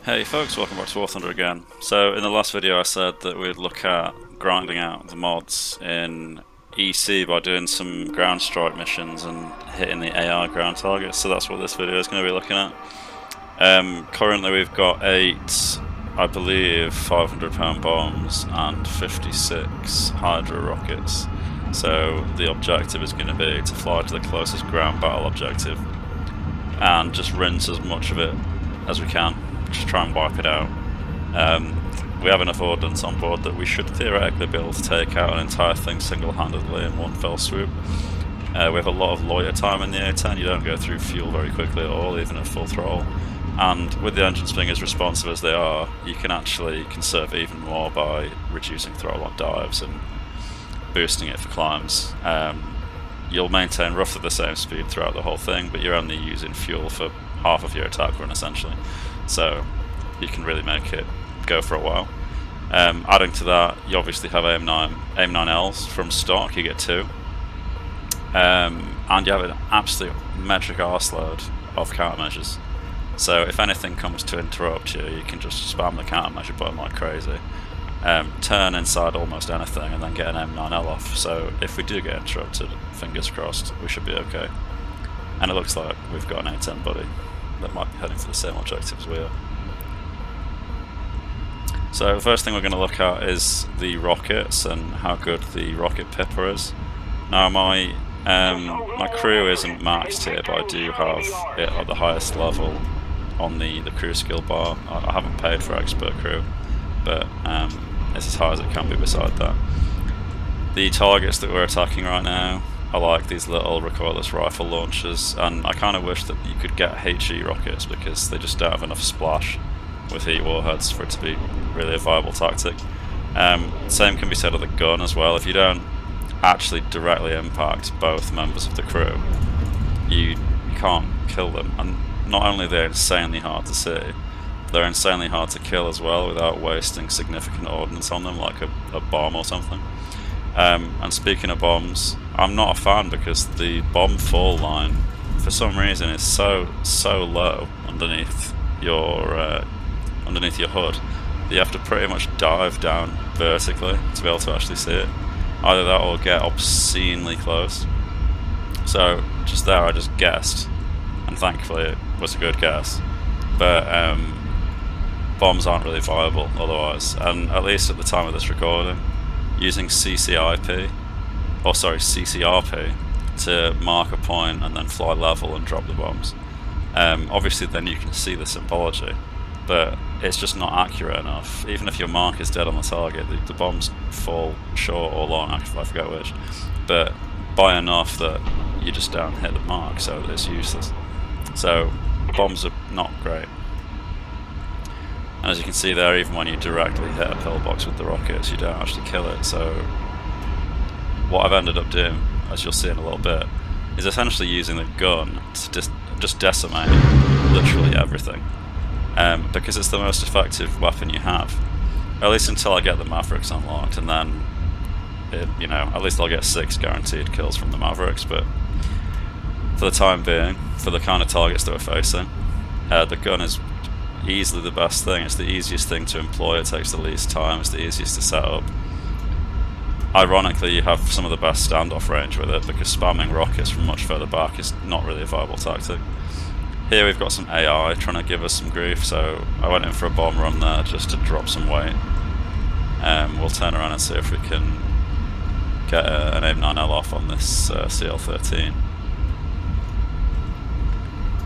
Hey folks, welcome back to WarThunder again. So in the last video I said that we'd look at grinding out the mods in EC by doing some ground strike missions and hitting the AI ground targets, so that's what this video is going to be looking at. Currently we've got 8, I believe, 500-pound bombs and 56 Hydra rockets. So the objective is going to be to fly to the closest ground battle objective and just rinse as much of it as we can. Just try and wipe it out. We have enough ordnance on board that we should theoretically be able to take out an entire thing single-handedly in one fell swoop. We have a lot of loiter time in the A-10. You don't go through fuel very quickly at all, even at full throttle. And with the engines being as responsive as they are, you can actually conserve even more by reducing throttle on dives and boosting it for climbs. You'll maintain roughly the same speed throughout the whole thing, but you're only using fuel for half of your attack run essentially. So you can really make it go for a while. Adding to that, you obviously have AIM-9Ls from stock, you get 2. And you have an absolute metric arseload of countermeasures. So if anything comes to interrupt you, you can just spam the countermeasure button like crazy. Turn inside almost anything and then get an M9L off. So if we do get interrupted, fingers crossed, we should be okay. And it looks like we've got an A-10 buddy that might be heading for the same objective as we are. So the first thing we're going to look at is the rockets and how good the rocket pipper is. Now my crew isn't maxed here, but I do have it at the highest level on the crew skill bar. I haven't paid for expert crew, but it's as high as it can be beside that. The targets that we're attacking right now are like these little recoilless rifle launchers, and I kind of wish that you could get HE rockets because they just don't have enough splash with heat warheads for it to be really a viable tactic. Same can be said of the gun as well. If you don't actually directly impact both members of the crew, you can't kill them. And not only are they insanely hard to see, they're insanely hard to kill as well without wasting significant ordnance on them, like a bomb or something. And speaking of bombs, I'm not a fan because the bomb fall line, for some reason, is so low underneath your hood that you have to pretty much dive down vertically to be able to actually see it. Either that or get obscenely close. So just there, I just guessed, and thankfully it was a good guess. But bombs aren't really viable otherwise, and at least at the time of this recording, using CCRP to mark a point and then fly level and drop the bombs. Obviously then you can see the symbology, but it's just not accurate enough. Even if your mark is dead on the target, the bombs fall short or long, I forget which, but by enough that you just don't hit the mark, so it's useless. So bombs are not great. And as you can see there, even when you directly hit a pillbox with the rockets, you don't actually kill it. So what I've ended up doing, as you'll see in a little bit, is essentially using the gun to just decimate literally everything. Because it's the most effective weapon you have. At least until I get the Mavericks unlocked, and then, at least I'll get 6 guaranteed kills from the Mavericks, but for the time being, for the kind of targets that we're facing, the gun is easily the best thing. It's the easiest thing to employ, it takes the least time, it's the easiest to set up. Ironically, you have some of the best standoff range with it, because spamming rockets from much further back is not really a viable tactic. Here we've got some AI trying to give us some grief, so I went in for a bomb run there just to drop some weight. We'll turn around and see if we can get an AIM-9L off on this CL-13.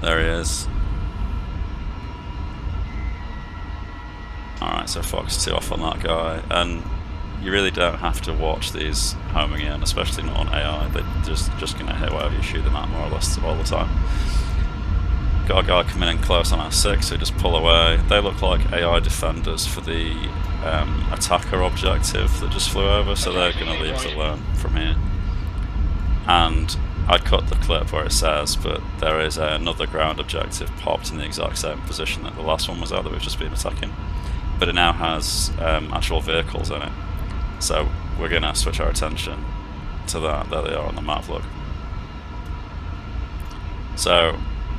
There he is. Alright, so Fox 2 off on that guy, and you really don't have to watch these homing in, especially not on AI. They're just going to hit whatever you shoot them at, more or less, all the time. Got a guy coming in close on our 6, so just pull away. They look like AI defenders for the attacker objective that just flew over, so they're going to leave it alone from here. And I cut the clip where it says, but there is another ground objective popped in the exact same position that the last one was at that we've just been attacking. But it now has actual vehicles in it, so we're going to switch our attention to that. There they are on the map, look. So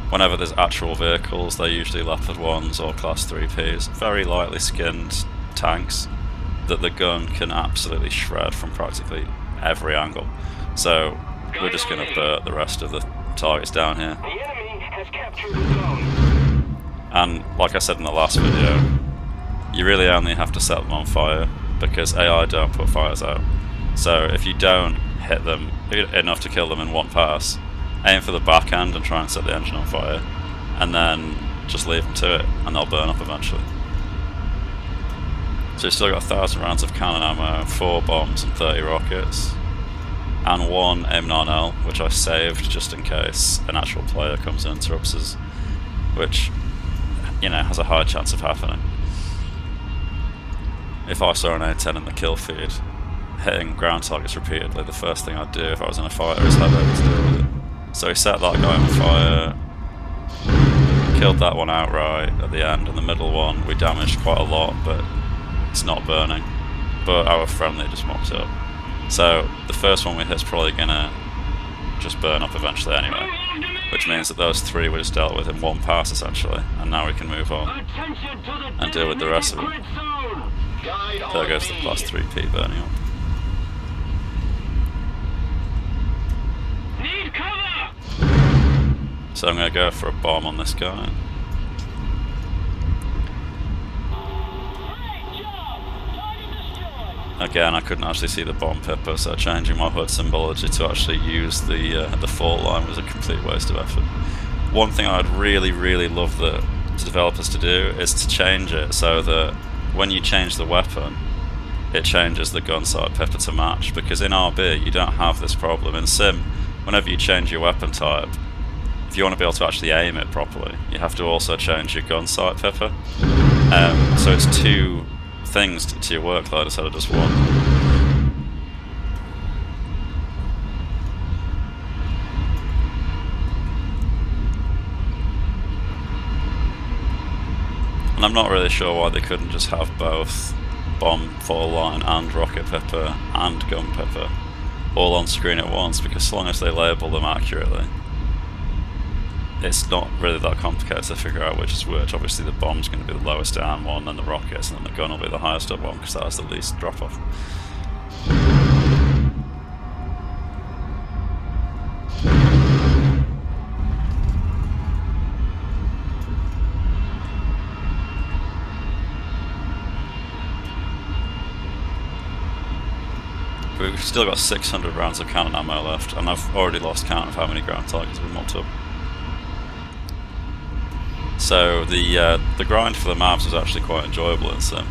Whenever there's actual vehicles, they're usually Leopard 1s or Class 3Ps, very lightly skinned tanks that the gun can absolutely shred from practically every angle. So we're just going to burn the rest of the targets down here. The enemy has captured the zone. And like I said in the last video, you really only have to set them on fire because AI don't put fires out. So if you don't hit them enough to kill them in one pass, aim for the back end and try and set the engine on fire, and then just leave them to it and they'll burn up eventually. So you've still got 1,000 rounds of cannon ammo, 4 bombs and 30 rockets, and 1 M9L, which I saved just in case an actual player comes and interrupts us, which, you know, has a high chance of happening. If I saw an A-10 in the kill feed hitting ground targets repeatedly, the first thing I'd do if I was in a fighter is head over to deal with it. So he set that guy on fire, killed that one outright at the end, and the middle one we damaged quite a lot, but it's not burning. But our friendly just mopped it up. So the first one we hit is probably gonna just burn up eventually anyway, which means that those 3 were just dealt with in one pass essentially, and now we can move on and deal with the rest of them. There goes the Class 3P burning up. So I'm going to go for a bomb on this guy. Again, I couldn't actually see the bomb pipper, so changing my HUD symbology to actually use the fault line was a complete waste of effort. One thing I'd really love the developers to do is to change it so that when you change the weapon, it changes the gun sight pipper to match, because in RB you don't have this problem. In Sim, whenever you change your weapon type, if you want to be able to actually aim it properly, you have to also change your gun sight pipper. So it's 2 things to your workload instead of just 1. And I'm not really sure why they couldn't just have both bomb fall line and rocket pipper and gun pipper all on screen at once, because as long as they label them accurately, it's not really that complicated to figure out which is which. Obviously the bomb's going to be the lowest down one, then the rockets, and then the gun will be the highest up one because that has the least drop off. We've still got 600 rounds of cannon ammo left, and I've already lost count of how many ground targets we've mopped up. So the grind for the Mavs was actually quite enjoyable in Sim.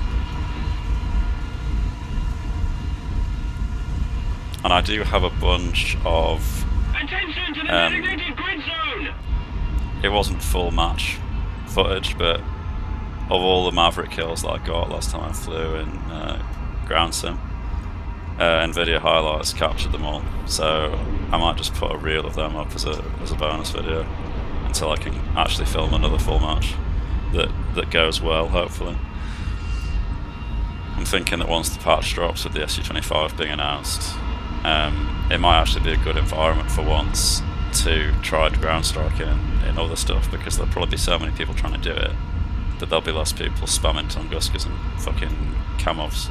And I do have a bunch of... Attention to the designated grid zone! It wasn't full match footage, but of all the Maverick kills that I got last time I flew in Ground Sim, NVIDIA highlights captured them all. So I might just put a reel of them up as a bonus video until I can actually film another full match that goes well, hopefully. I'm thinking that once the patch drops with the SU-25 being announced, it might actually be a good environment for once to try ground striking in other stuff, because there'll probably be so many people trying to do it that there'll be less people spamming Tunguskas and fucking Camovs.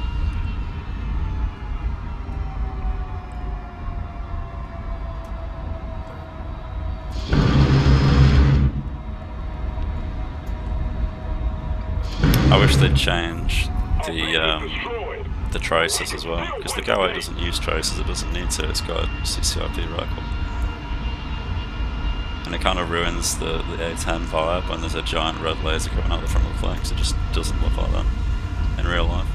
I wish they'd change the traces as well, because the Go 8 doesn't use traces, it doesn't need to, it's got a CCIP reticle. And it kind of ruins the A-10 vibe when there's a giant red laser coming out the front of the plane, because it just doesn't look like that in real life.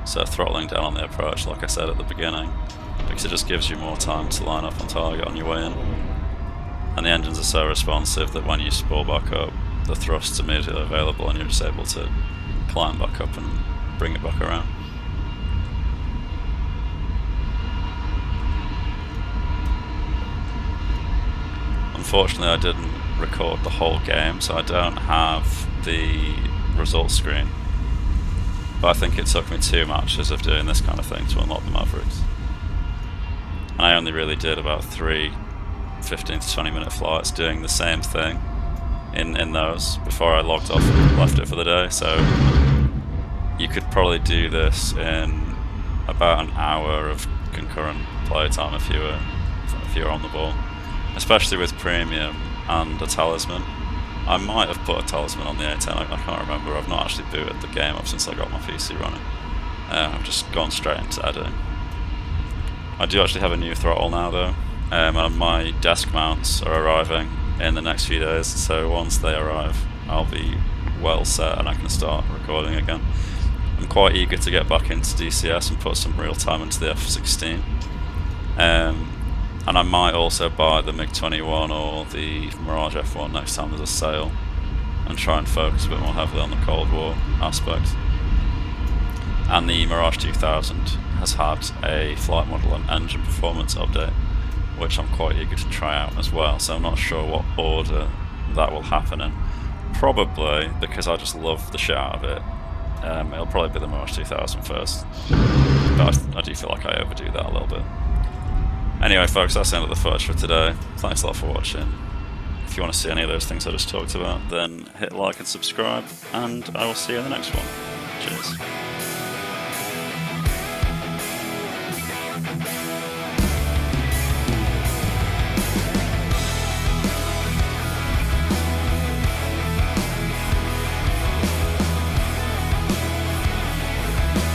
So throttling down on the approach, like I said at the beginning, because it just gives you more time to line up on target on your way in. And the engines are so responsive that when you spool back up, the thrust's immediately available and you're just able to climb back up and bring it back around. Unfortunately I didn't record the whole game, so I don't have the results screen but I think it took me 2 matches of doing this kind of thing to unlock the Mavericks. And I only really did about 3 15 to 20 minute flights doing the same thing in those before I logged off and left it for the day. So you could probably do this in about an hour of concurrent playtime if you were on the ball, especially with premium and a talisman. I might have put a talisman on the A-10, I can't remember. I've not actually booted the game up since I got my PC running. I've just gone straight into editing. I do actually have a new throttle now though, and my desk mounts are arriving in the next few days, so once they arrive I'll be well set and I can start recording again. I'm quite eager to get back into DCS and put some real time into the F16. And I might also buy the MiG-21 or the Mirage F1 next time there's a sale, and try and focus a bit more heavily on the Cold War aspect. And the Mirage 2000 has had a flight model and engine performance update, which I'm quite eager to try out as well, so I'm not sure what order that will happen in. Probably, because I just love the shit out of it, it'll probably be the Mirage 2000 first, but I do feel like I overdo that a little bit. Anyway folks, that's the end of the footage for today. Thanks a lot for watching. If you want to see any of those things I just talked about, then hit like and subscribe, and I will see you in the next one. Cheers.